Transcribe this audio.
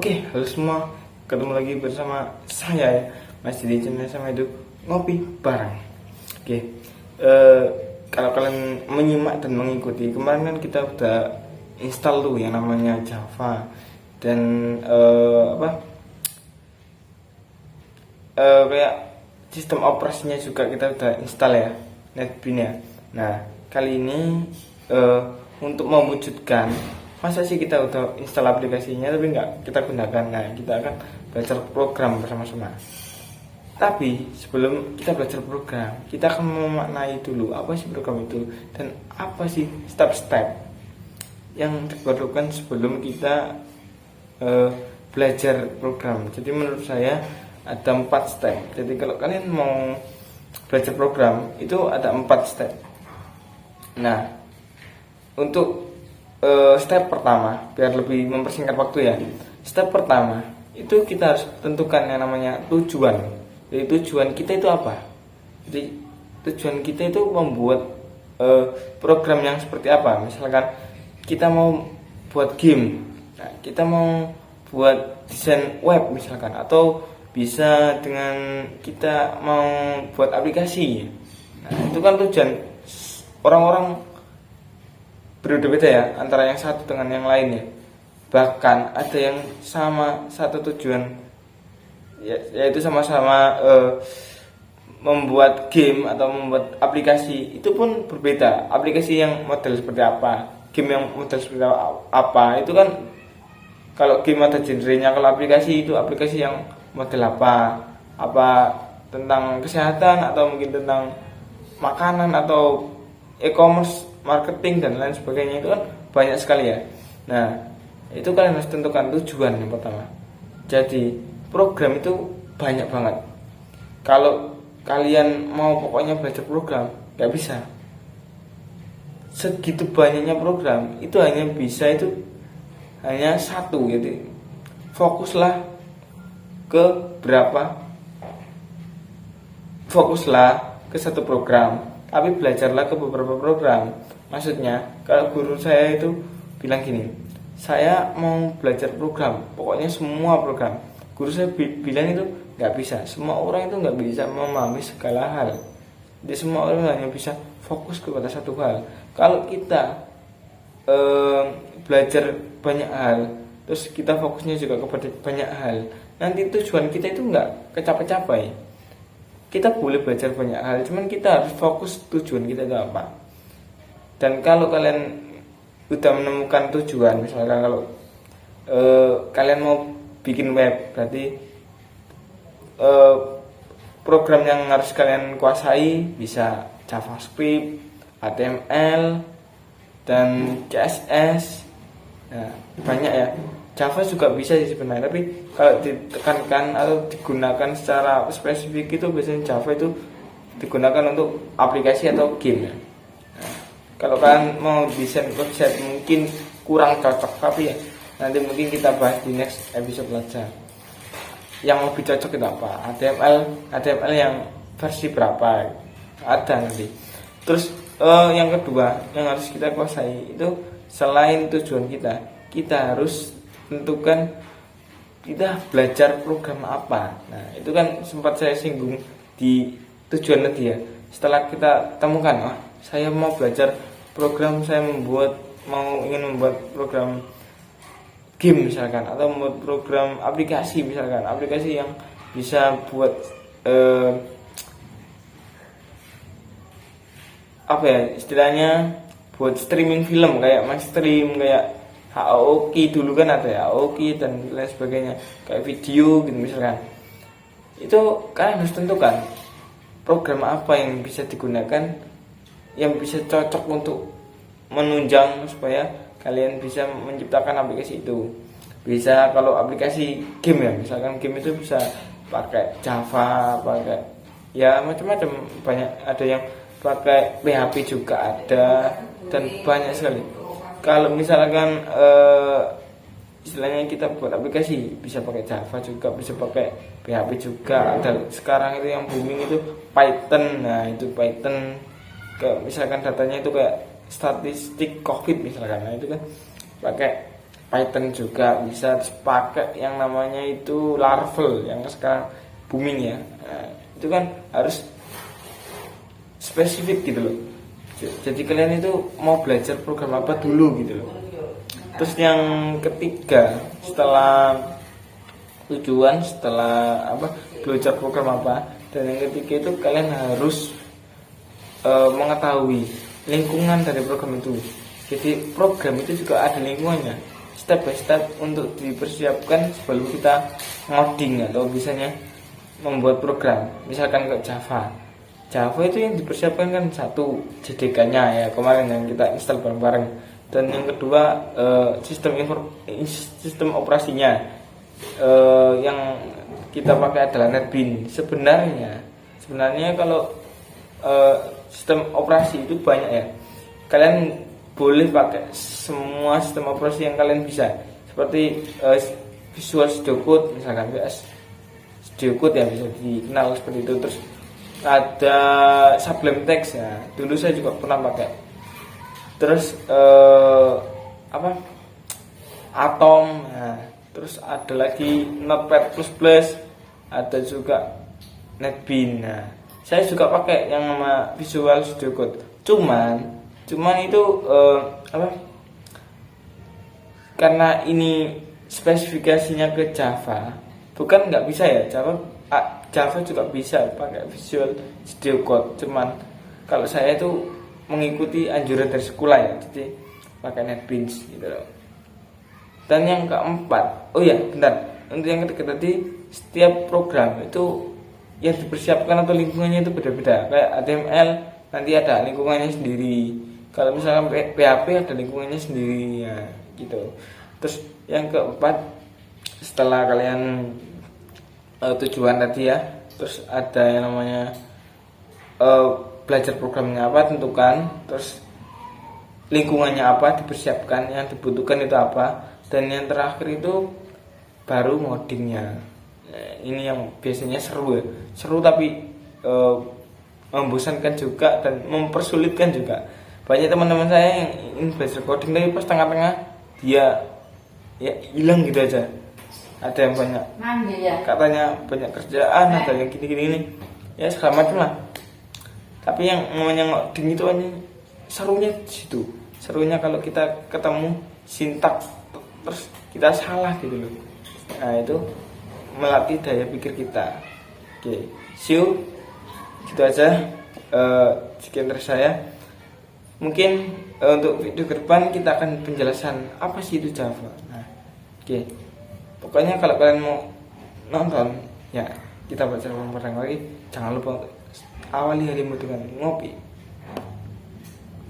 Oke, halo semua, ketemu lagi bersama saya ya, Mas di channel sama itu ngopi bareng. Oke, kalau kalian menyimak dan mengikuti kemarin kan kita udah install tuh yang namanya Java dan kayak sistem operasinya juga kita udah install ya, NetBeans ya. Nah kali ini untuk mewujudkan, masa sih kita udah install aplikasinya tapi nggak kita gunakan. Nah kita akan belajar program bersama-sama. Tapi sebelum kita belajar program, kita akan memaknai dulu apa sih program itu dan apa sih step-step yang diperlukan sebelum kita belajar program. Jadi menurut saya ada 4 step. Jadi kalau kalian mau belajar program itu ada 4 step. Nah untuk step pertama, biar lebih mempersingkat waktu ya, step pertama itu kita harus tentukan yang namanya tujuan. Jadi tujuan kita itu apa? Jadi tujuan kita itu membuat program yang seperti apa. Misalkan kita mau buat game, nah, kita mau buat desain web misalkan, atau bisa dengan kita mau buat aplikasi. Nah itu kan tujuan orang-orang berbeda-beda ya antara yang satu dengan yang lain ya. Bahkan ada yang sama satu tujuan, yaitu sama-sama membuat game atau membuat aplikasi, itu pun berbeda. Aplikasi yang model seperti apa, game yang model seperti apa, itu kan kalau game ada genrenya. Kalau aplikasi itu aplikasi yang model apa tentang kesehatan, atau mungkin tentang makanan, atau e-commerce, marketing dan lain sebagainya. Itu kan banyak sekali ya. Nah itu kalian harus tentukan tujuan yang pertama. Jadi program itu banyak banget. Kalau kalian mau pokoknya belajar program, gak bisa. Segitu banyaknya program, itu hanya bisa itu hanya satu. Jadi fokuslah ke satu program, tapi belajarlah ke beberapa program. Maksudnya kalau guru saya itu bilang gini, saya mau belajar program, pokoknya semua program. Guru saya bilang itu nggak bisa. Semua orang itu nggak bisa memahami segala hal. Jadi semua orang hanya bisa fokus kepada satu hal. Kalau kita belajar banyak hal, terus kita fokusnya juga kepada banyak hal, nanti tujuan kita itu nggak kecapai-capai. Kita boleh belajar banyak hal, cuman kita harus fokus tujuan kita itu apa. Dan kalau kalian udah menemukan tujuan, misalkan kalau kalian mau bikin web, berarti program yang harus kalian kuasai bisa JavaScript, HTML, dan CSS. Nah, banyak ya. Java juga bisa sih sebenarnya, tapi kalau ditekankan atau digunakan secara spesifik itu biasanya Java itu digunakan untuk aplikasi atau game ya. Nah, kalau kalian mau desain website mungkin kurang cocok, tapi ya nanti mungkin kita bahas di next episode aja. Yang lebih cocok itu apa? HTML yang versi berapa? Ada nanti. Terus yang kedua yang harus kita kuasai itu, selain tujuan kita harus tentukan kita belajar program apa. Nah itu kan sempat saya singgung di tujuan tadi ya. Setelah kita temukan, saya mau belajar program, saya ingin membuat program game misalkan, atau membuat program aplikasi misalkan, aplikasi yang bisa buat istilahnya buat streaming film, kayak Maxstream, kayak Aoki dulu kan ada ya, Aoki dan lain sebagainya, kayak video gitu misalkan. Itu kalian harus tentukan program apa yang bisa digunakan, yang bisa cocok untuk menunjang supaya kalian bisa menciptakan aplikasi itu. Bisa kalau aplikasi game ya, misalkan game itu bisa pakai Java, pakai ya macam-macam, banyak, ada yang pakai PHP juga ada, dan banyak sekali. Kalau misalkan istilahnya kita buat aplikasi, bisa pakai Java juga, bisa pakai PHP juga. Ada sekarang itu yang booming itu Python. Nah itu Python, misalkan datanya itu kayak statistik COVID misalkan, nah itu kan pakai Python juga bisa, terus pakai yang namanya itu Laravel yang sekarang booming ya. Nah, itu kan harus spesifik gitu loh. Jadi kalian itu mau belajar program apa dulu gitu loh. Terus yang ketiga, setelah tujuan, setelah belajar program apa, dan yang ketiga itu kalian harus mengetahui lingkungan dari program itu. Jadi program itu juga ada lingkungannya, step by step untuk dipersiapkan sebelum kita ngoding atau misalnya membuat program. Misalkan ke Java itu yang dipersiapkan kan satu JDK-nya ya kemarin yang kita install bareng-bareng, dan yang kedua sistem operasinya yang kita pakai adalah NetBeans. Sebenarnya kalau sistem operasi itu banyak ya, kalian boleh pakai semua sistem operasi yang kalian bisa, seperti Visual Studio Code misalkan, VS Studio Code yang bisa dikenal seperti itu. Terus ada Sublime Text ya, dulu saya juga pernah pakai. Terus Atom, nah, terus ada lagi Notepad++, ada juga NetBeans. Nah, saya juga pakai yang nama Visual Studio Code. Cuman itu karena ini spesifikasinya ke Java, bukan nggak bisa ya, Java juga bisa pakai Visual Studio Code. Cuman kalau saya itu mengikuti anjuran dari sekolah ya, jadi pakai NetBeans gitu loh. Dan yang keempat, untuk yang ketiga tadi, setiap program itu yang dipersiapkan atau lingkungannya itu beda-beda. Kayak HTML nanti ada lingkungannya sendiri, kalau misalkan PHP ada lingkungannya sendiri ya gitu. Terus yang keempat, setelah kalian tujuan tadi ya, terus ada yang namanya belajar programnya apa, tentukan. Terus lingkungannya apa, dipersiapkan, yang dibutuhkan itu apa, dan yang terakhir itu baru ngodingnya. Nah, ini yang biasanya seru tapi membosankan juga dan mempersulitkan juga. Banyak teman-teman saya yang ingin belajar coding tapi pas tengah-tengah dia ya hilang gitu aja. Ada yang banyak katanya banyak kerjaan, ada yang gini ya segala macam lah. Tapi yang namanya ngoding itu hanya serunya di situ. Serunya kalau kita ketemu sintaks terus kita salah gitu loh. Nah, itu melatih daya pikir kita. Oke, see you. Gitu aja sekian dari saya. Mungkin untuk video ke depan kita akan penjelasan apa sih itu Java. Nah, oke. Pokoknya kalau kalian mau nonton ya kita baca bareng-bareng lagi. Jangan lupa untuk awali harimu dengan ngopi.